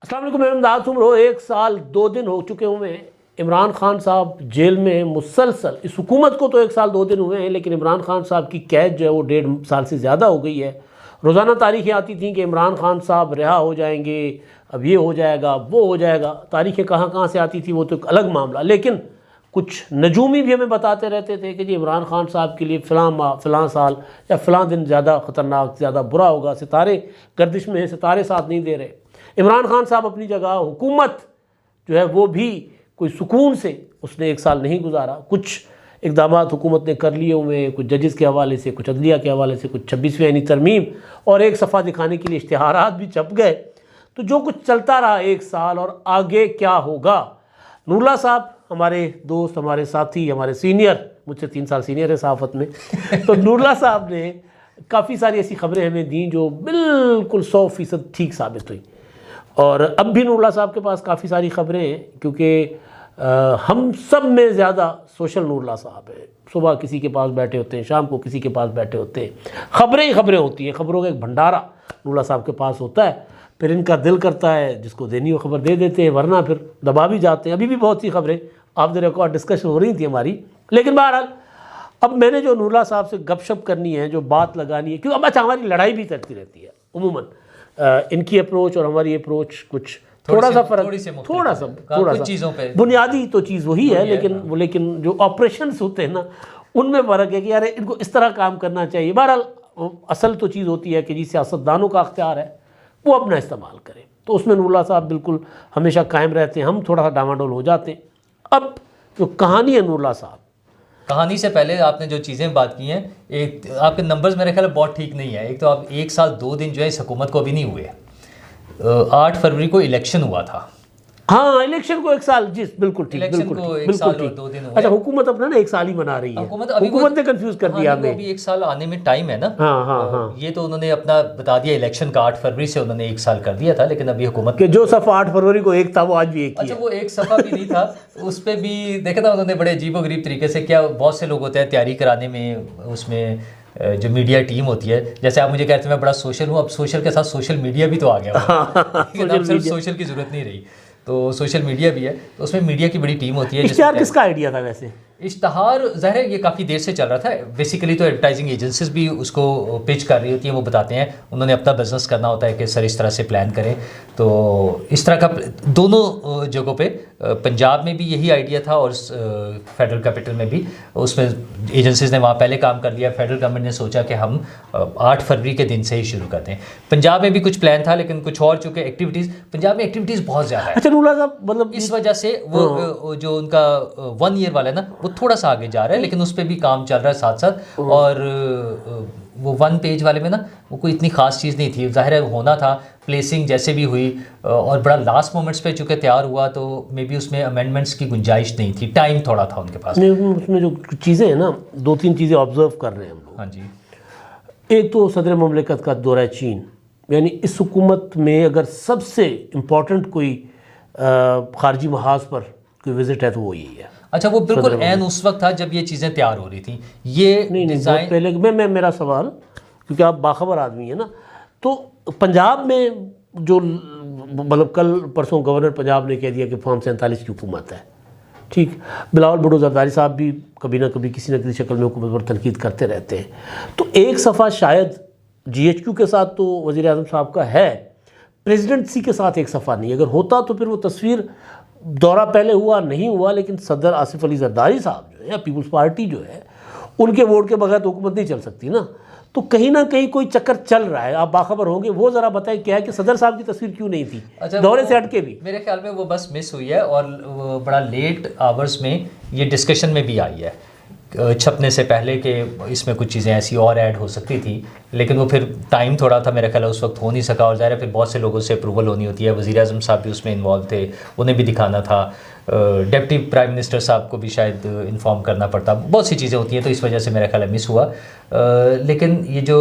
السلام علیکم، میں امداد عمر 1 سال 2 دن ہو چکے ہوئے ہیں۔ عمران خان صاحب جیل میں مسلسل، اس حکومت کو تو 1 سال 2 دن ہوئے ہیں، لیکن عمران خان صاحب کی قید جو ہے وہ 1.5 سال سے زیادہ ہو گئی ہے۔ روزانہ تاریخیں آتی تھیں کہ عمران خان صاحب رہا ہو جائیں گے، اب یہ ہو جائے گا، وہ ہو جائے گا۔ تاریخیں کہاں سے آتی تھی وہ تو ایک الگ معاملہ، لیکن کچھ نجومی بھی ہمیں بتاتے رہتے تھے کہ جی عمران خان صاحب کے لیے فلاں ماہ، فلاں سال یا فلاں دن زیادہ خطرناک، زیادہ برا ہوگا، ستارے گردش میں ہیں، ستارے ساتھ نہیں دے رہے۔ عمران خان صاحب اپنی جگہ، حکومت جو ہے وہ بھی کوئی سکون سے اس نے 1 سال نہیں گزارا۔ کچھ اقدامات حکومت نے کر لیے ہوئے ہیں، کچھ ججز کے حوالے سے، کچھ عدلیہ کے حوالے سے، کچھ 26ویں یعنی ترمیم اور ایک صفحہ دکھانے کے لیے اشتہارات بھی چھپ گئے۔ تو جو کچھ چلتا رہا 1 سال، اور آگے کیا ہوگا؟ نور اللہ صاحب ہمارے دوست، ہمارے ساتھی، ہمارے سینئر، مجھ سے 3 سال سینئر ہے صحافت میں، تو نور اللہ صاحب نے کافی ساری ایسی خبریں ہمیں دیں جو بالکل 100% ٹھیک ثابت ہوئیں۔ اور اب بھی نور اللہ صاحب کے پاس کافی ساری خبریں ہیں، کیونکہ ہم سب میں زیادہ سوشل نور اللہ صاحب ہے۔ صبح کسی کے پاس بیٹھے ہوتے ہیں، شام کو کسی کے پاس بیٹھے ہوتے ہیں، خبریں ہی خبریں ہوتی ہیں، خبروں کا ایک بھنڈارا نور اللہ صاحب کے پاس ہوتا ہے۔ پھر ان کا دل کرتا ہے جس کو دینی ہو خبر دے دیتے ہیں، ورنہ پھر دبا بھی جاتے ہیں۔ ابھی بھی بہت سی خبریں آف دی ریکارڈ ڈسکشن ہو رہی تھی ہماری، لیکن بہرحال اب میں نے جو نور اللہ صاحب سے گپ شپ کرنی ہے، جو بات لگانی ہے، کیونکہ اب اچھا ہماری لڑائی بھی چلتی رہتی ہے عموماً، ان کی اپروچ اور ہماری اپروچ کچھ تھوڑا سا فرق، تھوڑا سا بنیادی تو چیز وہی ہے، لیکن جو آپریشنز ہوتے ہیں نا ان میں فرق ہے کہ یار ان کو اس طرح کام کرنا چاہیے۔ بہرحال اصل تو چیز ہوتی ہے کہ جی سیاستدانوں کا اختیار ہے، وہ اپنا استعمال کریں، تو اس میں نور اللہ صاحب بالکل ہمیشہ قائم رہتے ہیں، ہم تھوڑا سا ڈاواڈول ہو جاتے ہیں۔ اب جو کہانی ہے نور اللہ صاحب، کہانی سے پہلے آپ نے جو چیزیں بات کی ہیں، ایک آپ کے نمبرز میرے خیال بہت ٹھیک نہیں ہے۔ ایک تو آپ 1 سال 2 دن جو ہے اس حکومت کو ابھی نہیں ہوئے، 8 فروری کو الیکشن ہوا تھا۔ ہاں الیکشن کو 1 سال، جی بالکل ٹھیک، الیکشن کو 1 سال اور 2 دن ہوئے۔ اچھا حکومت اپنا نا 1 سال ہی منا رہی ہے، حکومت نے کنفیوز کر دیا ہمیں، ابھی 1 سال آنے میں ٹائم ہے نا۔ ہاں یہ تو انہوں نے اپنا بتا دیا، الیکشن کا 8 فروری سے انہوں نے 1 سال کر دیا تھا، لیکن ابھی حکومت کہ جو صفحہ 8 فروری کو 1 تھا وہ آج بھی 1 ہی ہے۔ اچھا وہ 1 صفحہ بھی نہیں تھا، اس پہ بھی دیکھا تھا انہوں نے بڑے عجیب و غریب طریقے سے کیا۔ بہت سے لوگ ہوتے ہیں تیاری کرانے میں، اس میں جو میڈیا ٹیم ہوتی ہے، جیسے آپ مجھے کہتے ہیں میں بڑا سوشل ہوں، اب سوشل کے ساتھ سوشل میڈیا بھی تو آ گیا، اب صرف سوشل کی ضرورت نہیں رہی، تو سوشل میڈیا بھی ہے، تو اس میں میڈیا کی بڑی ٹیم ہوتی ہے۔ اشتہار کس کا آئیڈیا تھا ویسے؟ اشتہار ظاہر ہے یہ کافی دیر سے چل رہا تھا، بیسیکلی تو ایڈورٹائزنگ ایجنسیز بھی اس کو پچ کر رہی ہوتی ہیں، وہ بتاتے ہیں انہوں نے اپنا بزنس کرنا ہوتا ہے کہ سر اس طرح سے پلان کریں، تو اس طرح کا دونوں جگہوں پہ، پنجاب میں بھی یہی آئیڈیا تھا اور فیڈرل کیپٹل میں بھی، اس میں ایجنسیز نے وہاں پہلے کام کر لیا۔ فیڈرل گورنمنٹ نے سوچا کہ ہم 8 فروری کے دن سے ہی شروع کرتے ہیں۔ پنجاب میں بھی کچھ پلان تھا، لیکن کچھ اور چونکہ ایکٹیویٹیز، پنجاب میں ایکٹیویٹیز بہت زیادہ ہے۔ اچھا نور اللہ صاحب مطلب اس وجہ سے وہ جو ان کا 1 ایئر والا ہے نا، وہ تھوڑا سا آگے جا رہا ہے، لیکن اس پہ بھی کام چل رہا ہے ساتھ ساتھ۔ اور وہ 1 پیج والے میں نا وہ کوئی اتنی خاص چیز نہیں تھی، ظاہر ہے ہونا تھا، پلیسنگ جیسے بھی ہوئی اور بڑا لاسٹ مومنٹس پہ چونکہ تیار ہوا، تو مے بی اس میں امینڈمنٹس کی گنجائش نہیں تھی، ٹائم تھوڑا تھا ان کے پاس۔ اس میں جو چیزیں ہیں نا، 2-3 چیزیں آبزرو کر رہے ہیں ہم لوگ۔ ہاں جی، ایک تو صدر مملکت کا دورہ چین، یعنی اس حکومت میں اگر سب سے امپورٹنٹ کوئی خارجی محاذ پر کوئی وزٹ ہے تو وہ یہی ہے۔ اچھا وہ بالکل عین اس وقت تھا جب یہ چیزیں تیار ہو رہی تھیں، یہ نہیں بہت پہلے۔ میں میرا سوال، کیونکہ آپ باخبر آدمی ہیں نا، تو پنجاب میں جو مطلب کل پرسوں گورنر پنجاب نے کہہ دیا کہ فارم 47 کی حکومت ہے، ٹھیک، بلاول بھٹو زرداری صاحب بھی کبھی نہ کبھی کسی نہ کسی شکل میں حکومت پر تنقید کرتے رہتے ہیں، تو 1 صفحہ شاید GHQ کے ساتھ تو وزیر اعظم صاحب کا ہے، پریزیڈنسی کے ساتھ 1 صفحہ نہیں۔ اگر ہوتا تو پھر وہ تصویر، دورہ پہلے ہوا نہیں ہوا، لیکن صدر آصف علی زرداری صاحب جو ہے، پیپلز پارٹی جو ہے، ان کے ووٹ کے بغیر تو حکومت نہیں چل سکتی نا، تو کہیں نہ کہیں کوئی چکر چل رہا ہے، آپ باخبر ہوں گے، وہ ذرا بتائیں کیا ہے کہ صدر صاحب کی تصویر کیوں نہیں تھی دورے سے ہٹ کے بھی؟ میرے خیال میں وہ بس مس ہوئی ہے، اور بڑا لیٹ آورز میں یہ ڈسکشن میں بھی آئی ہے چھپنے سے پہلے کہ اس میں کچھ چیزیں ایسی اور ایڈ ہو سکتی تھی، لیکن وہ پھر ٹائم تھوڑا تھا، میرا خیال ہے اس وقت ہو نہیں سکا، اور ظاہر ہے پھر بہت سے لوگوں سے اپروول ہونی ہوتی ہے، وزیر اعظم صاحب بھی اس میں انوالو تھے، انہیں بھی دکھانا تھا، ڈپٹی پرائم منسٹر صاحب کو بھی شاید انفارم کرنا پڑتا، بہت سی چیزیں ہوتی ہیں، تو اس وجہ سے میرا خیال ہے مس ہوا۔ لیکن یہ جو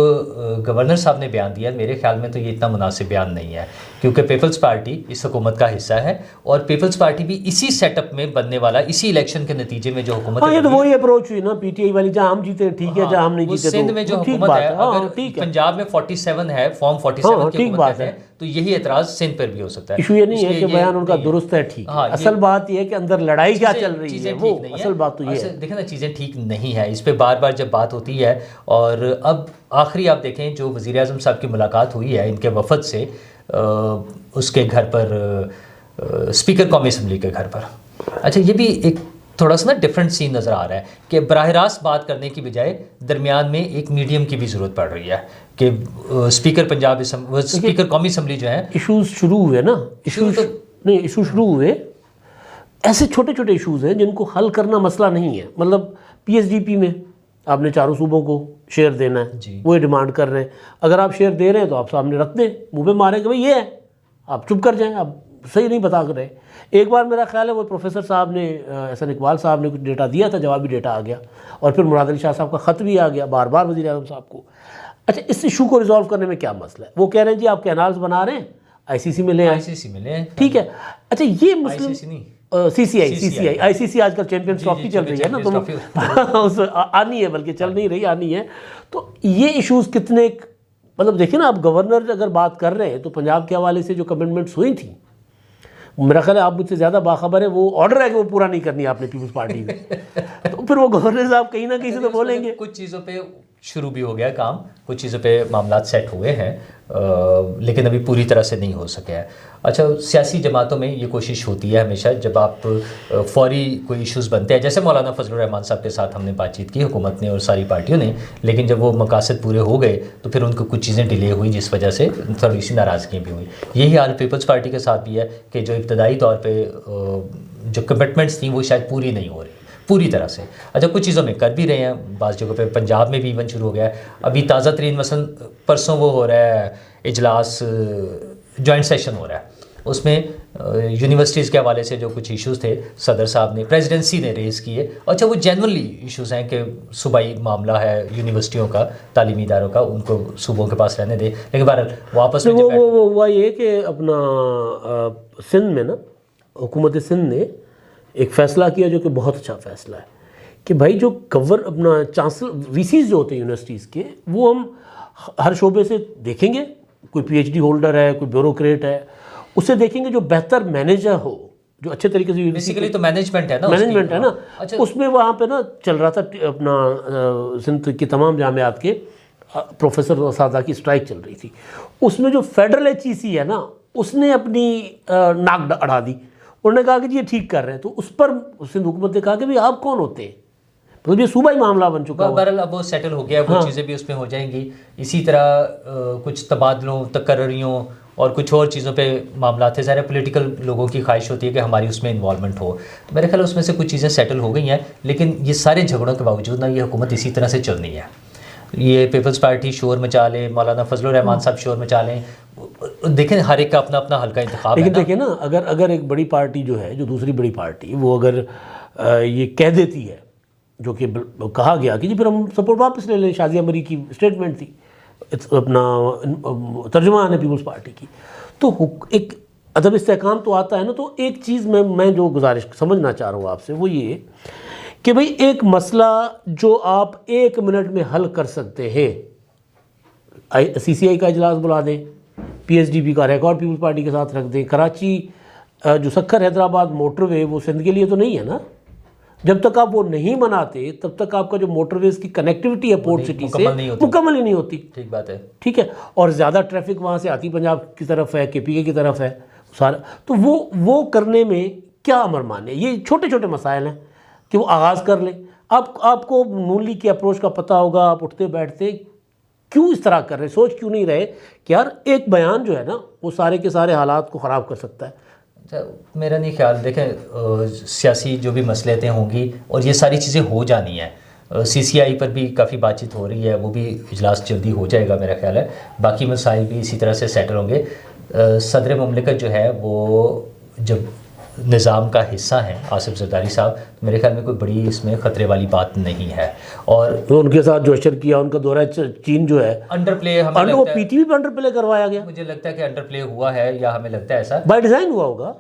گورنر صاحب نے بیان دیا، میرے خیال میں تو یہ اتنا مناسب بیان نہیں ہے، کیونکہ پیپلز پارٹی اس حکومت کا حصہ ہے اور پیپلز پارٹی بھی اسی سیٹ اپ میں بننے والا, اسی الیکشن کے نتیجے میں جو حکومت ہے. یہ تو وہی اپروچ ہوئی نا پی ٹی آئی والی, جہاں ہم جیتے ٹھیک ہے, جہاں ہم نہیں جیتے سندھ میں جو حکومت ہے, اگر پنجاب میں 47 ہے, فارم 47 کی حکومت ہے, تو یہی اعتراض سندھ پر بھی ہو سکتا ہے. ایشو یہ نہیں ہے کہ بیان ان کا درست ہے, ٹھیک ہے, اصل بات یہ ہے کہ اندر لڑائی کیا چل رہی ہے, وہ اصل بات تو یہ ہے. دیکھیں نا, چیزیں ٹھیک نہیں ہے, اس پہ بار بار جب بات ہوتی ہے. اور اب آخری آپ دیکھیں جو وزیر اعظم صاحب کی ملاقات ہوئی ہے ان کے وفد سے, اس کے گھر پر, اسپیکر قومی اسمبلی کے گھر پر. اچھا, یہ بھی ایک تھوڑا سا نا ڈفرینٹ سین نظر آ رہا ہے کہ براہ راست بات کرنے کی بجائے درمیان میں ایک میڈیم کی بھی ضرورت پڑ رہی ہے کہ اسپیکر قومی اسمبلی جو ہے. ایشوز شروع ہوئے نا, ایشو شروع ہوئے, ایسے چھوٹے چھوٹے ایشوز ہیں جن کو حل کرنا مسئلہ نہیں ہے. مطلب پی ایس ڈی پی میں آپ نے چاروں صوبوں کو شیئر دینا ہے, وہ ڈیمانڈ کر رہے ہیں. اگر آپ شیئر دے رہے ہیں تو آپ سامنے رکھ دیں, منہ پہ ماریں کہ بھائی یہ ہے, آپ چپ کر جائیں, آپ صحیح نہیں بتا کر رہے. ایک بار میرا خیال ہے وہ پروفیسر صاحب نے, احسن اقبال صاحب نے کچھ ڈیٹا دیا تھا, جوابی ڈیٹا آ گیا, اور پھر مراد علی شاہ صاحب کا خط بھی آ گیا بار بار وزیر اعظم صاحب کو. اچھا, اس ایشو کو ریزالو کرنے میں کیا مسئلہ ہے؟ وہ کہہ رہے ہیں جی آپ کینالز بنا رہے ہیں, آئی سی سی میں لیں, ٹھیک ہے. اچھا, یہ مسئلہ سی سی آئی سی سی آج کل چیمپئنز ٹرافی چل رہی ہے نا, تو آنی ہے, بلکہ چل نہیں رہی, آنی ہے. تو یہ ایشوز کتنے, مطلب دیکھیں نا, آپ گورنر اگر بات کر رہے ہیں تو پنجاب کے حوالے سے جو کمٹمنٹس ہوئی تھیں, میرا خیال ہے آپ مجھ سے زیادہ باخبر ہے, وہ آرڈر ہے کہ وہ پورا نہیں کرنی آپ نے پیپلز پارٹی میں. تو پھر وہ گورنر صاحب کہیں نہ کہیں سے تو بولیں گے. کچھ چیزوں پہ شروع بھی ہو گیا کام, کچھ چیزوں پہ معاملات سیٹ ہوئے ہیں, لیکن ابھی پوری طرح سے نہیں ہو سکے ہیں. اچھا, سیاسی جماعتوں میں یہ کوشش ہوتی ہے ہمیشہ جب آپ فوری کوئی ایشوز بنتے ہیں, جیسے مولانا فضل الرحمان صاحب کے ساتھ ہم نے بات چیت کی حکومت نے اور ساری پارٹیوں نے, لیکن جب وہ مقاصد پورے ہو گئے تو پھر ان کو کچھ چیزیں ڈیلے ہوئی جس وجہ سے تھوڑی سی ناراضگیاں بھی ہوئی. یہی حال پیپلز پارٹی کے ساتھ بھی ہے کہ جو ابتدائی طور پہ جو کمٹمنٹس تھیں وہ شاید پوری نہیں ہو رہی پوری طرح سے. اچھا, کچھ چیزوں میں کر بھی رہے ہیں, بعض جگہوں پہ پنجاب میں بھی ایون شروع ہو گیا ہے. ابھی تازہ ترین مثلا پرسوں وہ ہو رہا ہے اجلاس, جوائنٹ سیشن ہو رہا ہے, اس میں یونیورسٹیز کے حوالے سے جو کچھ ایشوز تھے صدر صاحب نے, پریزیڈنسی نے ریز کیے. اچھا, وہ جنرلی ایشوز ہیں کہ صوبائی معاملہ ہے یونیورسٹیوں کا, تعلیمی اداروں کا, ان کو صوبوں کے پاس رہنے دے. لیکن بہرحال واپس میں وہ ہوا یہ کہ اپنا سندھ میں نا, حکومت سندھ نے ایک فیصلہ کیا جو کہ بہت اچھا فیصلہ ہے کہ بھائی جو اپنا چانسلر وی سیز جو ہوتے ہیں یونیورسٹیز کے, وہ ہم ہر شعبے سے دیکھیں گے, کوئی پی ایچ ڈی ہولڈر ہے, کوئی بیوروکریٹ ہے, اسے دیکھیں گے جو بہتر مینیجر ہو, جو اچھے طریقے سے بیسیکلی تو مینجمنٹ ہے نا, اس میں وہاں پہ نا چل رہا تھا اپنا سندھ کی تمام جامعات کے پروفیسر و اساتذہ کی اسٹرائک چل رہی تھی. اس میں جو فیڈرل ایچ ای سی ہے نا, اس نے اپنی ناک اڑا دی, انہوں نے کہا کہ جی یہ ٹھیک کر رہے ہیں. تو اس پر سندھ حکومت نے کہا کہ بھائی آپ کون ہوتے ہیں, مطلب یہ صوبائی معاملہ بن چکا ہے. بہرحال اب وہ سیٹل ہو گیا, وہ چیزیں بھی اس میں ہو جائیں گی. اسی طرح کچھ تبادلوں, تقرریوں اور کچھ اور چیزوں پہ معاملات ہیں. ظاہر پولیٹیکل لوگوں کی خواہش ہوتی ہے کہ ہماری اس میں انوالومنٹ ہو. میرے خیال اس میں سے کچھ چیزیں سیٹل ہو گئی ہیں, لیکن یہ سارے جھگڑوں کے باوجود نا یہ حکومت اسی طرح سے چل رہی ہے. یہ پیپلز پارٹی شور مچا لے, مولانا فضل الرحمان صاحب شور مچا لیں, دیکھیں ہر ایک کا اپنا اپنا حلقہ انتخاب ہے. لیکن دیکھیں نا, اگر ایک بڑی پارٹی جو ہے, جو دوسری بڑی پارٹی, وہ اگر یہ کہہ دیتی ہے, جو کہ کہا گیا کہ جی پھر ہم سپورٹ واپس لے لیں, شازیہ مری کی اسٹیٹمنٹ تھی, اپنا ترجمان ہے پیپلز پارٹی کی, تو ایک عدم استحکام تو آتا ہے نا. تو ایک چیز میں جو گزارش سمجھنا چاہ رہا ہوں آپ سے, وہ یہ کہ بھئی ایک مسئلہ جو آپ 1 منٹ میں حل کر سکتے ہیں, سی سی آئی کا اجلاس بلا دیں, پی ایس ڈی پی کا ریکارڈ پیپلز پارٹی کے ساتھ رکھ دیں, کراچی جو سکھر حیدرآباد موٹر وے وہ سندھ کے لیے تو نہیں ہے نا. جب تک آپ وہ نہیں مناتے تب تک آپ کا جو موٹر ویز کی کنیکٹیوٹی ہے پورٹ سٹی سے مکمل ہی نہیں ہوتی. ٹھیک بات ہے, ٹھیک ہے. اور زیادہ ٹریفک وہاں سے آتی پنجاب کی طرف ہے, کے پی کے کی طرف ہے سارا. تو وہ کرنے میں کیا امر مانے, یہ چھوٹے چھوٹے مسائل ہیں کہ وہ آغاز کر لیں. آپ کو نون لیگ کی اپروچ کا پتہ ہوگا, آپ اٹھتے بیٹھتے کیوں اس طرح کر رہے, سوچ کیوں نہیں رہے کہ یار ایک بیان جو ہے نا وہ سارے کے سارے حالات کو خراب کر سکتا ہے. میرا نہیں خیال, دیکھیں سیاسی جو بھی مصلحتیں ہوں گی اور یہ ساری چیزیں ہو جانی ہیں. سی سی آئی پر بھی کافی بات چیت ہو رہی ہے, وہ بھی اجلاس جلدی ہو جائے گا میرا خیال ہے. باقی مسائل بھی اسی طرح سے سیٹل ہوں گے. صدر مملکت جو ہے وہ جب نظام کا حصہ ہیں آصف زرداری صاحب، میرے خیال میں کوئی بڑی اس میں خطرے والی بات نہیں ہے. اور ان کے ساتھ جو اشر کیا، ان کا دورہ چین جو ہے انڈر پلے ہمیں وہ لگتا پی ہے، ٹی وی پہ انڈر پلے کروایا گیا، مجھے لگتا ہے کہ انڈر پلے ہوا ہے، یا ہمیں لگتا ہے ایسا بائی ڈیزائن ہوا ہوگا.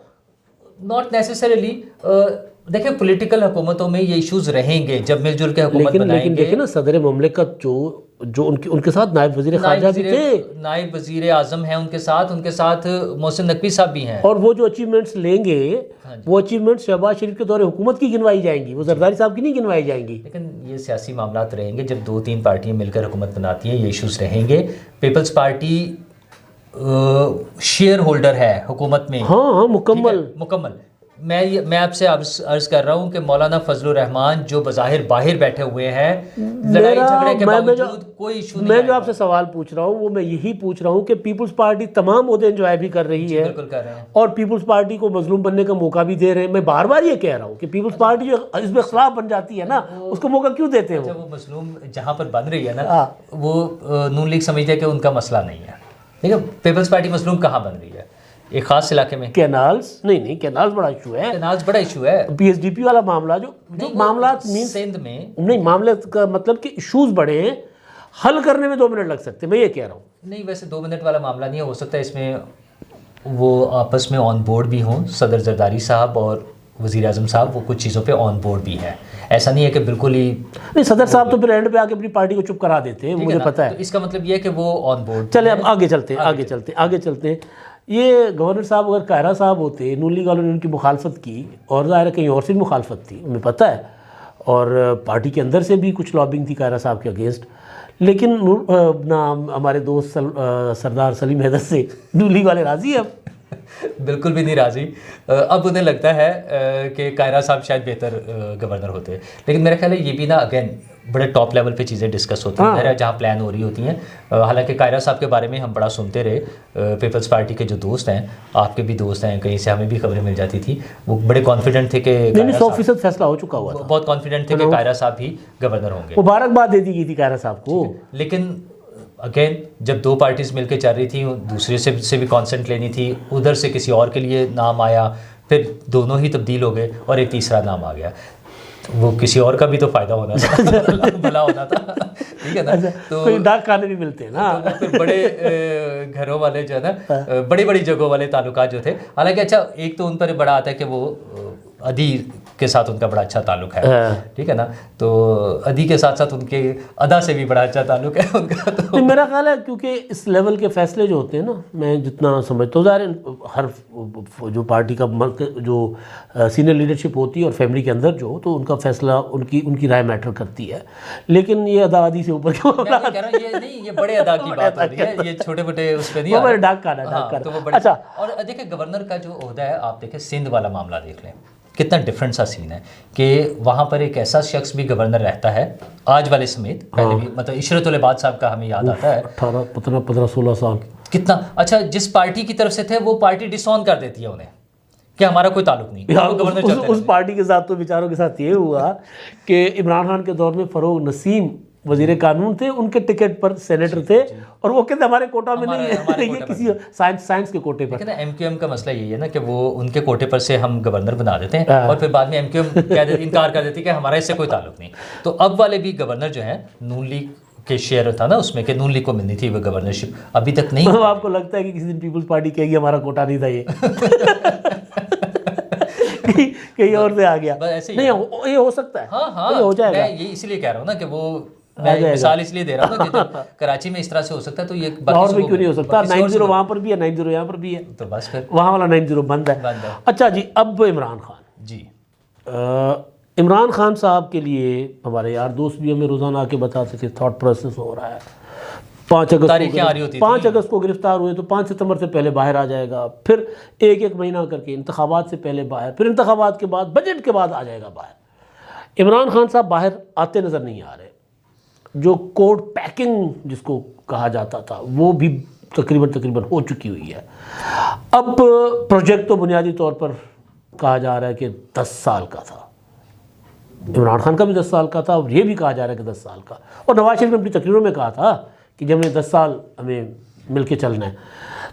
Not necessarily. دیکھیں پولیٹیکل حکومتوں میں یہ ایشوز رہیں گے جب مل جل کے حکومت بنائیں لیکن گے. دیکھیں نا صدر مملکت جو ان کے ساتھ نائب وزیر خارجہ بھی تھے، نائب وزیر اعظم ہیں ان کے ساتھ محسن نقوی صاحب بھی ہیں. اور وہ جو اچیومنٹس لیں گے وہ اچیومنٹس شہباز شریف کے دور حکومت کی گنوائی جائیں گی، وہ زرداری صاحب کی نہیں گنوائی جائیں گی. لیکن یہ سیاسی معاملات رہیں گے جب 2-3 پارٹیاں مل کر حکومت بناتی ہیں، یہ ایشوز رہیں گے. پیپلز پارٹی شیئر ہولڈر ہے حکومت میں. ہاں مکمل. میں آپ سے عرض کر رہا ہوں کہ مولانا فضل الرحمان جو بظاہر باہر بیٹھے ہوئے ہیں، لڑائی جھگڑے کے باوجود کوئی ایشو نہیں. میں جو آپ سے سوال پوچھ رہا ہوں وہ میں یہی پوچھ رہا ہوں کہ پیپلز پارٹی تمام عہدے انجوائے بھی کر رہی ہے، بالکل کر رہے ہیں، اور پیپلز پارٹی کو مظلوم بننے کا موقع بھی دے رہے ہیں. میں بار بار یہ کہہ رہا ہوں کہ پیپلز پارٹی جو حزب اختلاف بن جاتی ہے نا، اس کو موقع کیوں دیتے ہیں؟ وہ مظلوم جہاں پر بن رہی ہے نا، وہ نون لیگ سمجھتے ہیں کہ ان کا مسئلہ نہیں ہے. ٹھیک ہے، پیپلز پارٹی مظلوم کہاں بن رہی ہے؟ ایک خاص علاقے میں. کینالز نہیں، کینالز بڑا ایشو ہے. کینالز بڑا ایشو ہے. پی ایس ڈی پی والا معاملہ جو معاملات سندھ میں نہیں، معاملے کا مطلب کہ ایشوز بڑے ہیں، حل کرنے میں 2 منٹ لگ سکتے ہیں. میں یہ کہہ رہا ہوں. نہیں، ویسے 2 منٹ والا معاملہ نہیں ہے. ہو سکتا ہے اس میں وہ آپس میں آن بورڈ بھی ہوں، صدر زرداری صاحب اور وزیر اعظم صاحب وہ کچھ چیزوں پہ آن بورڈ بھی ہیں. ایسا نہیں ہے کہ بالکل ہی نہیں. صدر صاحب تو پھر اینڈ پہ آ کے اپنی پارٹی کو چپ کرا دیتے ہیں، مجھے پتہ ہے. اس کا مطلب یہ ہے کہ وہ آن بورڈ. چلے اب آگے چلتے ہیں. یہ گورنر صاحب اگر قاہرہ صاحب ہوتے، نون لیگ والوں نے ان کی مخالفت کی، اور ظاہر ہے کہیں اور سے بھی مخالفت تھی، ہمیں پتہ ہے، اور پارٹی کے اندر سے بھی کچھ لابنگ تھی قاہرہ صاحب کے اگینسٹ. لیکن ہمارے دوست سردار سلیم حیدر سے نون لیگ والے راضی ہیں؟ اب بالکل بھی نہیں راضی. اب انہیں لگتا ہے کہ قاہرہ صاحب شاید بہتر گورنر ہوتے. لیکن میرا خیال ہے یہ بھی نا اگین بڑے ٹاپ لیول پہ چیزیں ڈسکس ہوتی ہیں جہاں پلان ہو رہی ہوتی ہیں. حالانکہ قاہرہ صاحب کے بارے میں ہم بڑا سنتے رہے. پیپلز پارٹی کے جو دوست ہیں، آپ کے بھی دوست ہیں، کہیں سے ہمیں بھی خبریں مل جاتی تھی، وہ بڑے کانفیڈنٹ تھے کہ 100% فیصلہ ہو چکا ہوا تھا. بہت کانفیڈنٹ تھے کہ قاہرہ صاحب ہی گورنر ہوں گے. مبارکباد دے دی گئی تھی قاہرہ صاحب کو. لیکن اگین جب 2 پارٹیز مل کے چل رہی تھیں، دوسرے سے بھی کانسنٹ لینی تھی، ادھر سے کسی اور کے لیے نام آیا، پھر دونوں ہی تبدیل ہو گئے اور ایک تیسرا نام آ گیا. وہ کسی اور کا بھی تو فائدہ ہونا تھا، بھلا ہونا تھا. ٹھیک ہے نا. تو ڈاک کھانے بھی ملتے ہیں نا. پھر بڑے گھروں والے جو ہے نا، بڑی جگہوں والے تعلقات جو تھے، حالانکہ اچھا ایک تو ان پر بڑا آتا ہے کہ وہ ادی کے ساتھ ان کا بڑا اچھا تعلق ہے. ٹھیک ہے نا. تو ادی کے ساتھ ساتھ ان کے ادا سے بھی بڑا اچھا تعلق ہے ان کا. تو میرا خیال ہے کیونکہ اس لیول کے فیصلے جو ہوتے ہیں نا، میں جتنا سمجھتا ہوں، ظاہر ہر جو پارٹی کا جو سینئر لیڈرشپ ہوتی ہے اور فیملی کے اندر جو، تو ان کا فیصلہ ان کی رائے میٹر کرتی ہے. لیکن یہ ادا ادی سے اوپر کیوں میں کہہ رہا ہوں یہ نہیں، یہ بڑے ادا کی بات ہو رہی ہے، یہ چھوٹے موٹے اس پہ نہیں آ رہے. ڈاک کھانا. اچھا. اور دیکھیں گورنر کا جو عہدہ ہے، آپ دیکھیں سندھ والا معاملہ دیکھ لیں، کتنا ڈفرنٹ سا سین ہے کہ وہاں پر ایک ایسا شخص بھی گورنر رہتا ہے آج والے سمیت، پہلے بھی مطلب عشرت العباد صاحب کا ہمیں یاد آتا ہے. 15-16 سال کتنا اچھا. جس پارٹی کی طرف سے تھے وہ پارٹی ڈس آن کر دیتی ہے انہیں کہ ہمارا کوئی تعلق نہیں. اس پارٹی کے ساتھ تو بیچاروں کے ساتھ یہ ہوا کہ عمران خان کے دور میں فروغ نسیم وزیر قانون تھے، ان کے ٹکٹ پر سینیٹر تھے، اور وہ کہتے ہمارے کوٹا میں نہیں ہے، یہ کسی سائنس کے کوٹے پر. ایم کیو ایم کا مسئلہ یہی ہے نا کہ وہ ان کے کوٹے پر سے ہم گورنر بنا دیتے ہیں، اور پھر بعد میں ایم کیو ایم انکار کر دیتی ہے کہ ہمارا اس سے کوئی تعلق نہیں. تو اب والے بھی گورنر جو ہیں نون لیگ کے شیئر تھا نا اس میں کہ نون لیگ کو ملنی تھی وہ گورنرشپ، ابھی تک نہیں. آپ کو لگتا ہے کہ کسی دن پیپلز پارٹی کہے گی ہمارا کوٹا نہیں تھا، یہ کہیں اور سے آ گیا؟ نہیں، یہ ہو سکتا ہے. ہاں ہو جائے گا. میں یہ اس لیے کہہ رہا ہوں نا کہ وہ میں مثال اس لیے دے رہا ہوں نا کہ جب کراچی میں اس طرح سے ہو سکتا ہے تو یہ لاہور میں کیوں نہیں ہو سکتا؟ 90 وہاں پر بھی ہے، 90 یہاں پر بھی ہے، تو بس پھر وہاں والا 90 بند ہے. اچھا جی، اب عمران خان. جی عمران خان صاحب کے لیے ہمارے یار دوست بھی ہمیں روزانہ آ کے بتاتے تھے تھاٹ پروسیس ہو رہا ہے. 5 اگست کو گرفتار ہوئے تو 5 ستمبر سے پہلے باہر آ جائے گا، پھر ایک مہینہ کر کے انتخابات سے پہلے باہر، پھر انتخابات کے بعد بجٹ کے بعد آ جائے گا باہر. عمران خان صاحب باہر آتے نظر نہیں آ رہے. جو کوڈ پیکنگ جس کو کہا جاتا تھا وہ بھی تقریباً ہو چکی ہوئی ہے. اب پروجیکٹ تو بنیادی طور پر کہا جا رہا ہے کہ 10 سال کا تھا، عمران خان کا بھی 10 سال کا تھا، اور یہ بھی کہا جا رہا ہے کہ 10 سال کا، اور نواز شریف نے اپنی تقریروں میں کہا تھا کہ جب ہمیں 10 سال ہمیں مل کے چلنا ہے.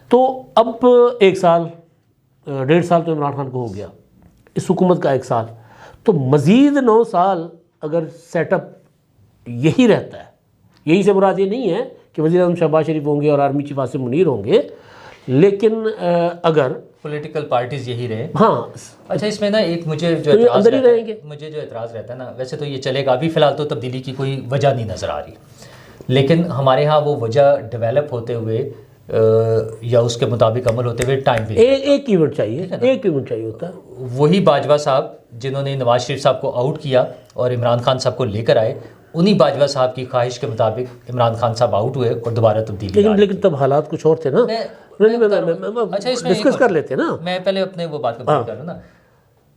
تو اب 1 سال 1.5 سال تو عمران خان کو ہو گیا اس حکومت کا 1 سال، تو مزید 9 سال اگر سیٹ اپ یہی رہتا ہے، یہی سے مراد یہ نہیں ہے کہ وزیر اعظم شہباز شریف ہوں گے اور آرمی چیف عاصم منیر ہوں گے، لیکن اگر پولیٹیکل پارٹیز یہی رہے. ہاں اچھا اس میں نا ایک مجھے جو اعتراض رہتا ہے نا، ویسے تو یہ چلے گا، ابھی فی الحال تو تبدیلی کی کوئی وجہ نہیں نظر آ رہی، لیکن ہمارے ہاں وہ وجہ ڈیولپ ہوتے ہوئے یا اس کے مطابق عمل ہوتے ہوئے ٹائم بھی ایک ایونٹ چاہیے ہوتا ہے. وہی باجوہ صاحب جنہوں نے نواز شریف صاحب کو آؤٹ کیا اور عمران خان صاحب کو لے کر آئے، انہی باجوہ صاحب کی خواہش کے مطابق عمران خان صاحب آؤٹ ہوئے اور دوبارہ تبدیلی. لیکن تب حالات کچھ اور تھے نا. اچھا اس میں ڈسکس کر لیتے نا، میں پہلے اپنے وہ بات کمپلیٹ کر لوں نا.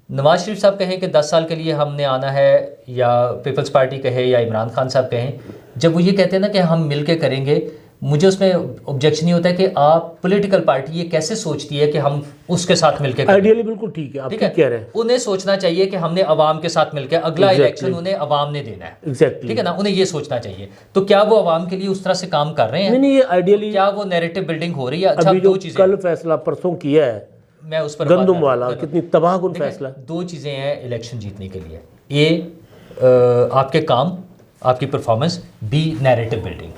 نواز شریف صاحب کہیں کہ 10 سال کے لیے ہم نے آنا ہے، یا پیپلز پارٹی کہے یا عمران خان صاحب کہیں، جب وہ یہ کہتے ہیں نا کہ ہم مل کے کریں گے، مجھے اس میں آبجیکشن نہیں ہوتا ہے کہ آپ پولیٹیکل پارٹی یہ کیسے سوچتی ہے کہ ہم اس کے ساتھ مل کے کریں. آئیڈیلی بالکل ٹھیک ہے، آپ کہہ رہے ہیں. انہیں سوچنا چاہیے کہ ہم نے عوام کے ساتھ مل کے اگلا الیکشن انہیں عوام نے دینا ہے. ٹھیک ہے نا، انہیں یہ سوچنا چاہیے. تو کیا وہ عوام کے لیے اس طرح سے کام کر رہے ہیں؟ نہیں، یہ آئیڈیلی کیا وہ نیریٹو بلڈنگ ہو رہی ہے؟ اچھا ابھی جو کل فیصلہ پرسوں کیا ہے میں اس پر گندم والا، کتنی تباہ کن فیصلہ. 2 چیزیں ہیں الیکشن جیتنے کے لیے، یہ آپ کے کام، آپ کی پرفارمنس، بی نیریٹو بلڈنگ.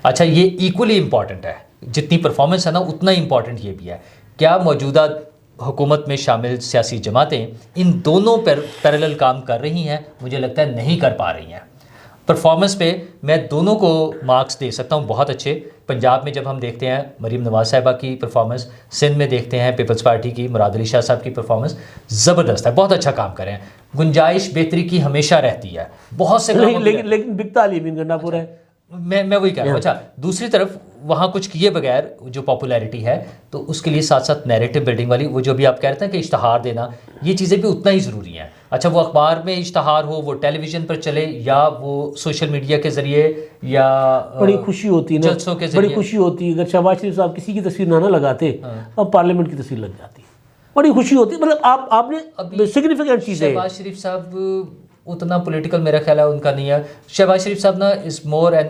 اچھا یہ ایکولی امپورٹنٹ ہے، جتنی پرفارمنس ہے نا اتنا امپورٹنٹ یہ بھی ہے. کیا موجودہ حکومت میں شامل سیاسی جماعتیں ان دونوں پر پیرالل کام کر رہی ہیں؟ مجھے لگتا ہے نہیں کر پا رہی ہیں. پرفارمنس پہ میں دونوں کو مارکس دے سکتا ہوں بہت اچھے. پنجاب میں جب ہم دیکھتے ہیں مریم نواز صاحبہ کی پرفارمنس، سندھ میں دیکھتے ہیں پیپلز پارٹی کی مراد علی شاہ صاحب کی پرفارمنس زبردست ہے، بہت اچھا کام کر رہے ہیں. گنجائش بہتری کی ہمیشہ رہتی ہے بہت سے کاموں میں، لیکن بکتا علی بن گنڈا پور ہے. میں وہی کہہ رہا ہوں. اچھا دوسری طرف وہاں کچھ کیے بغیر جو پاپولیرٹی ہے، تو اس کے لیے ساتھ ساتھ نیریٹو بلڈنگ والی وہ جو بھی آپ کہہ رہے ہیں کہ اشتہار دینا، یہ چیزیں بھی اتنا ہی ضروری ہیں. اچھا وہ اخبار میں اشتہار ہو، وہ ٹیلی ویژن پر چلے، یا وہ سوشل میڈیا کے ذریعے، یا بڑی خوشی ہوتی نا، جلسوں کے ذریعے. بڑی خوشی ہوتی اگر شہباز شریف صاحب کسی کی تصویر نہ لگاتے، اب پارلیمنٹ کی تصویر لگ جاتی، بڑی خوشی ہوتی. مطلب آپ نے سگنیفیکنٹ چیزیں. شہباز شریف صاحب اتنا پولیٹیکل میرا خیال ہے ان کا نہیں ہے. شہباز شریف صاحب نا از مور این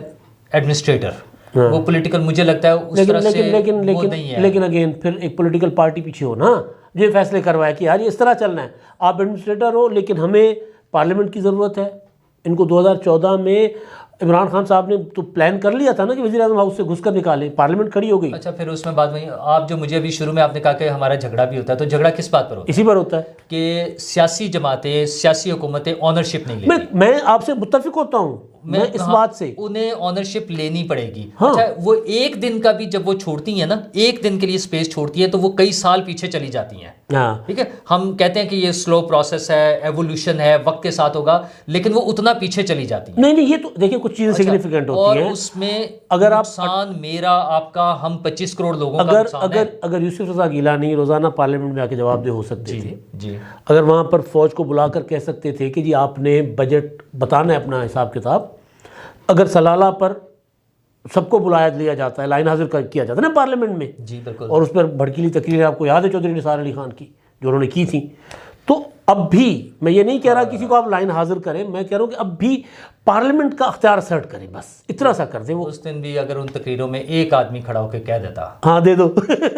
ایڈمنسٹریٹر، وہ پولیٹیکل مجھے لگتا ہے اس طرح سے وہ نہیں ہے. لیکن اگین پھر ایک پولیٹیکل پارٹی پیچھے ہو نا، جو فیصلے کروائے کہ یار یہ اس طرح چلنا ہے. آپ ایڈمنسٹریٹر ہو، لیکن ہمیں پارلیمنٹ کی ضرورت ہے. ان کو 2014 میں عمران خان صاحب نے تو پلان کر لیا تھا نا کہ وزیر اعظم ہاؤس سے گھس کر نکالیں، پارلیمنٹ کھڑی ہو گئی. اچھا پھر اس میں بات وہی آپ جو مجھے ابھی شروع میں آپ نے کہا کہ ہمارا جھگڑا بھی ہوتا ہے، تو جھگڑا کس بات پر ہوتا ہے؟ اسی پر ہوتا ہے کہ سیاسی جماعتیں، سیاسی حکومتیں آنرشپ نہیں لیتی. میں آپ سے متفق ہوتا ہوں میں اس بات سے. انہیں آنرشپ لینی پڑے گی. اچھا وہ ایک دن کا بھی جب وہ چھوڑتی ہیں نا، ایک دن کے لیے اسپیس چھوڑتی ہے، تو وہ کئی سال پیچھے چلی جاتی ہیں. ٹھیک ہے، ہم کہتے ہیں کہ یہ سلو پروسیس ہے، ایوولوشن ہے، وقت کے ساتھ ہوگا، لیکن وہ اتنا پیچھے چلی جاتی ہیں. نہیں یہ تو دیکھیں کچھ چیزیں سگنیفیکنٹ ہوتی ہیں، اور اس میں اگر آپ نقصان میرا آپ کا، ہم 25 کروڑ لوگوں کا نقصان ہے. اگر یوسف رضا گیلانی روزانہ پارلیمنٹ میں آ کے جواب دہ ہو سکتے تھے، جی اگر وہاں پر فوج کو بلا کر کہہ سکتے تھے کہ جی آپ نے بجٹ بتانا ہے اپنا حساب کتاب، اگر سلالہ پر سب کو بلایا لیا جاتا ہے، لائن حاضر کیا جاتا ہے نا پارلیمنٹ میں، جی بالکل، اور اس پر بھڑکیلی تقریریں آپ کو یاد ہے چودھری نثار علی خان کی جو انہوں نے کی تھیں. تو اب بھی میں یہ نہیں کہہ رہا کسی کو آپ لائن حاضر کریں، میں کہہ رہا ہوں کہ اب بھی پارلیمنٹ کا اختیار اسرٹ کریں، بس اتنا سا کر دیں. وہ اس دن بھی اگر ان تقریروں میں ایک آدمی کھڑا ہو کے کہہ دیتا، ہاں دے دو.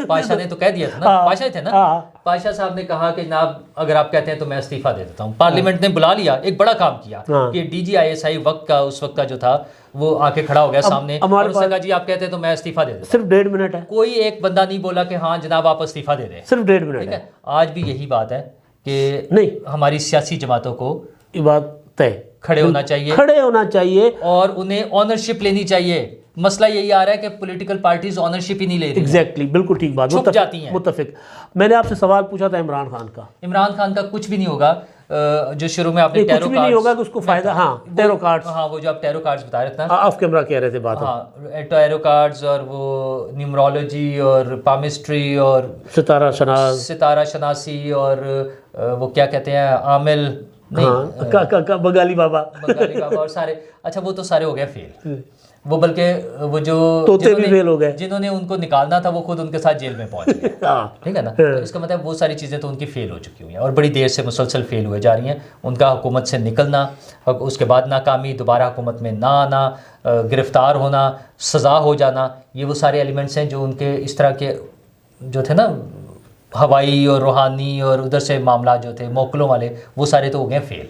پاشا نے تو کہہ دیا تھا نا، پاشا تھے نا، پاشا صاحب نے کہا کہ جناب اگر آپ کہتے ہیں تو میں استعفیٰ دے دیتا ہوں. پارلیمنٹ نے بلا لیا، ایک بڑا کام کیا کہ D G I S I وقت کا اس وقت کا جو تھا وہ آ کے کھڑا ہو گیا سامنے، اور اس نے کہا جی آپ کہتے ہیں تو میں استعفیٰ دے دیتا ہوں. صرف 1.5 منٹ ہے، کوئی ایک بندہ نہیں بولا کہ ہاں جناب آپ استعفیٰ دے دیں. صرف 1.5 منٹ ہے. آج بھی یہی بات ہے کہ نہیں، ہماری سیاسی جماعتوں کو یہ بات طے کھڑے ہونا چاہیے اور انہیں آنرشپ لینی چاہیے. مسئلہ یہی آ رہا ہے کہ پولیٹیکل پارٹیز آنرشپ ہی نہیں لے رہی. ایگزیکٹلی، بالکل ٹھیک بات، چھپ جاتی ہیں. متفق. میں نے آپ سے سوال پوچھا تھا عمران خان کا. عمران خان کا کچھ بھی نہیں ہوگا. جو شروع میں آپ نے کچھ بھی نہیں ہوگا کہ اس کو فائدہ، ہاں ٹیرو کارڈز، ہاں وہ جو آپ ٹیرو کارڈز بتا رہے تھے آف کیمرہ کہہ رہے تھے بات، ہاں ٹیرو کارڈز اور وہ نیومرولوجی اور پامسٹری اور ستارہ شناسی اور وہ کیا کہتے ہیں عامل بنگالی بابا اور سارے، اچھا وہ تو سارے ہو گئے فیل. وہ بلکہ وہ جو طوطے بھی فیل ہو گئے، جنہوں نے ان کو نکالنا تھا وہ خود ان کے ساتھ جیل میں پہنچ گئے. ٹھیک ہے نا، تو اس کا مطلب وہ ساری چیزیں تو ان کی فیل ہو چکی ہوئی ہیں اور بڑی دیر سے مسلسل فیل ہوئے جا رہی ہیں. ان کا حکومت سے نکلنا، اس کے بعد ناکامی، دوبارہ حکومت میں نہ آنا، گرفتار ہونا، سزا ہو جانا، یہ وہ سارے ایلیمنٹس ہیں جو ان کے اس طرح کے جو تھے نا ہوائی اور روحانی اور ادھر سے معاملات جو تھے موکلوں والے وہ سارے تو ہو گئے فیل.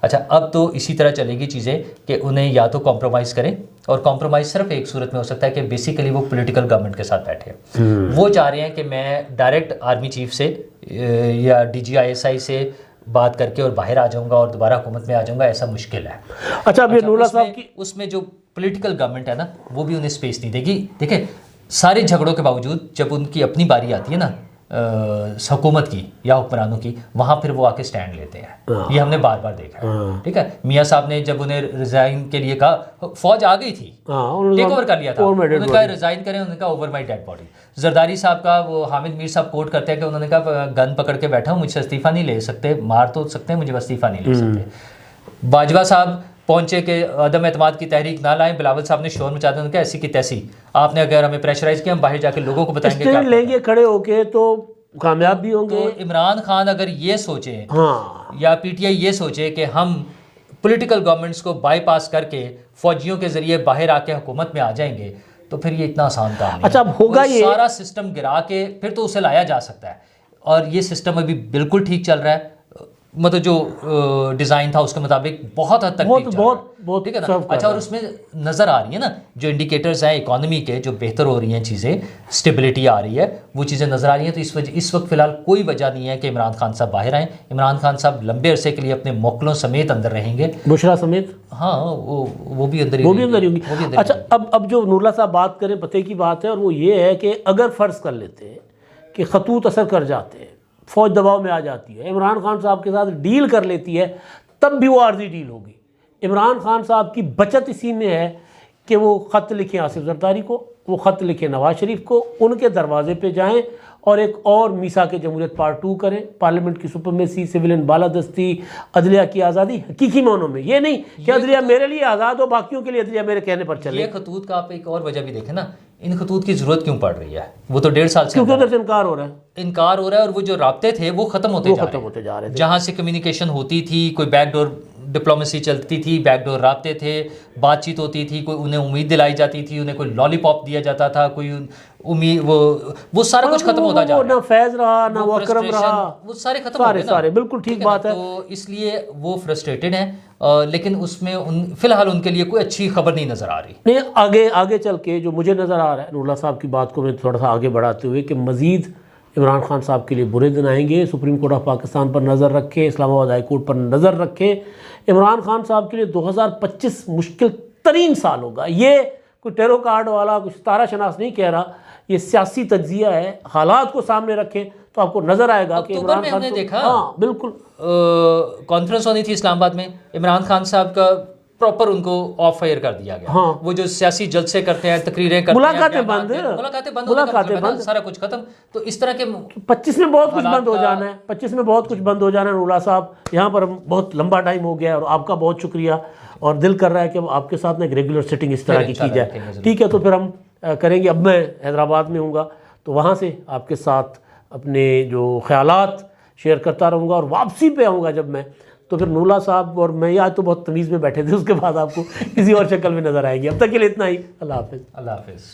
اچھا اب تو اسی طرح چلے گی چیزیں کہ انہیں یا تو کمپرومائز کریں, اور کمپرومائز صرف ایک صورت میں ہو سکتا ہے کہ بیسیکلی وہ پولیٹیکل گورنمنٹ کے ساتھ بیٹھے. وہ چاہ رہے ہیں کہ میں ڈائریکٹ آرمی چیف سے یا DGISI سے بات کر کے اور باہر آ جاؤں گا اور دوبارہ حکومت میں آ جاؤں گا, ایسا مشکل ہے. اچھا اب یہ نوراللہ صاحب کی اس میں جو پولیٹیکل گورنمنٹ ہے نا وہ بھی انہیں اسپیس نہیں دے گی. دیکھیں سارے جھگڑوں کے باوجود جب ان کی اپنی باری آتی ہے نا حکومت کی یا حکمرانوں کی, وہاں پھر وہ آ کے سٹینڈ لیتے ہیں. یہ ہم نے بار بار دیکھا ہے. ٹھیک ہے, میاں صاحب نے جب انہیں ریزائن کے لیے کہا, فوج آ گئی تھی, ٹیک اوور کر لیا تھا, انہوں نے کہا ریزائن کریں, انہوں نے کہا over my dad body. Zardari صاحب کا وہ حامد میر صاحب کوٹ کرتے ہیں کہ انہوں نے کہا گن پکڑ کے بیٹھا ہوں, مجھ سے استعفیٰ نہیں لے سکتے, مار تو سکتے ہیں مجھے, استعفیٰ نہیں لے سکتے. باجوہ صاحب پہنچے کہ عدم اعتماد کی تحریک نہ لائیں, بلاول صاحب نے شور مچا دیا, انہوں نے کہا ایسی کی تیسی, آپ نے اگر ہمیں پریشرائز کیا ہم باہر جا کے لوگوں کو بتائیں گے لیں گے کھڑے ہو کے تو کامیاب بھی ہوں گے. تو عمران خان اگر یہ سوچے یا PTI یہ سوچے کہ ہم پولیٹیکل گورنمنٹس کو بائی پاس کر کے فوجیوں کے ذریعے باہر آ کے حکومت میں آ جائیں گے تو پھر یہ اتنا آسان کام نہیں. اچھا اب ہوگا یہ سارا سسٹم گرا کے پھر تو اسے لایا جا سکتا ہے, اور یہ سسٹم ابھی بالکل ٹھیک چل رہا ہے, مطلب جو ڈیزائن تھا اس کے مطابق بہت حد تک بہت ٹھیک ہے نا. اچھا اور اس میں نظر آ رہی ہے نا جو انڈیکیٹرز ہیں اکانومی کے, جو بہتر ہو رہی ہیں چیزیں, اسٹیبلٹی آ رہی ہے, وہ چیزیں نظر آ رہی ہیں. تو اس وقت فی الحال کوئی وجہ نہیں ہے کہ عمران خان صاحب باہر آئیں. عمران خان صاحب لمبے عرصے کے لیے اپنے موکلوں سمیت اندر رہیں گے, بشرا سمیت. ہاں وہ بھی اندر ہی ہوں گی. اچھا اب جو نوراللہ صاحب بات کریں پتے کی بات ہے, اور وہ یہ ہے کہ اگر فرض کر لیتے ہیں کہ خطوط اثر کر جاتے ہیں, فوج دباؤ میں آ جاتی ہے, عمران خان صاحب کے ساتھ ڈیل کر لیتی ہے, تب بھی وہ عارضی ڈیل ہوگی. عمران خان صاحب کی بچت اسی میں ہے کہ وہ خط لکھیں آصف زرداری کو, وہ خط لکھیں نواز شریف کو, ان کے دروازے پہ جائیں اور ایک اور میثاق جمہوریت پارٹ 2 کریں, پارلیمنٹ کی سپرمیسی, سویلین بالادستی, عدلیہ کی آزادی حقیقی معنوں میں. یہ نہیں کہ عدلیہ میرے لیے آزاد ہو, باقیوں کے لیے عدلیہ میرے کہنے پر چلے. یہ خطوط کا آپ ایک اور وجہ بھی دیکھیں نا, ان خطوط کی ضرورت کیوں پڑ رہی ہے؟ وہ تو 1.5 سال سے کیونکہ ادھر سے انکار ہو رہا ہے, اور وہ جو رابطے تھے وہ ختم ہوتے جا رہے تھے. جہاں سے کمیونیکیشن ہوتی تھی, کوئی بیک ڈور ڈپلومیسی چلتی تھی, بیک ڈور رابطے تھے, بات چیت ہوتی تھی, کوئی انہیں امید دلائی جاتی تھی, انہیں کوئی لالی پاپ دیا جاتا تھا, کوئی امید, وہ سارا کچھ ختم ہوتا جا رہا ہے. نہ فیض رہا نہ وہ اکرم رہا, وہ سارے ختم ہو گئے نا. سارے بالکل ٹھیک بات ہے. تو اس لیے وہ فرسٹریٹڈ ہیں, لیکن اس میں فی الحال ان کے لیے کوئی اچھی خبر نہیں نظر آ رہی. نہیں, آگے چل کے جو مجھے نظر آ رہا ہے, نوراللہ صاحب کی بات کو میں تھوڑا سا آگے بڑھاتے ہوئے, کہ مزید عمران خان صاحب کے لیے برے دن آئیں گے. سپریم کورٹ آف پاکستان پر نظر رکھے, اسلام آباد ہائی کورٹ پر نظر رکھے. عمران خان صاحب کے لیے 2025 مشکل ترین سال ہوگا. یہ کوئی ٹیرو کارڈ والا, کوئی ستارہ شناس نہیں کہہ رہا, یہ سیاسی تجزیہ ہے. حالات کو سامنے رکھیں تو آپ کو نظر آئے گا کہ عمران خان نے دیکھا, ہاں بالکل کانفرنس ہونی تھی اسلام آباد میں, عمران خان صاحب کا پراپر ان کو آف فائر کر دیا گیا. وہ جو سیاسی جلسے کرتے ہیں, تقریریں کرتے ہیں, ملاقاتیں بند, سارا کچھ ختم. تو اس طرح کے 25 میں بہت کچھ بند ہو جانا ہے, 25 میں بہت کچھ بند ہو جانا ہے. نوراللہ صاحب یہاں پر بہت لمبا ٹائم ہو گیا, اور آپ کا بہت شکریہ, اور دل کر رہا ہے کہ آپ کے ساتھ ایک ریگولر سیٹنگ اس طرح کی جائے. ٹھیک ہے, تو پھر ہم کریں گے. اب میں حیدرآباد میں ہوں گا تو وہاں سے آپ کے ساتھ اپنے جو خیالات شیئر کرتا رہوں گا, اور واپسی پہ آؤں گا جب میں, تو پھر نوراللہ صاحب اور میں آج تو بہت تمیز میں بیٹھے تھے, اس کے بعد آپ کو کسی اور شکل میں نظر آئیں گے. اب تک کے لیے اتنا ہی. اللہ حافظ. اللہ حافظ.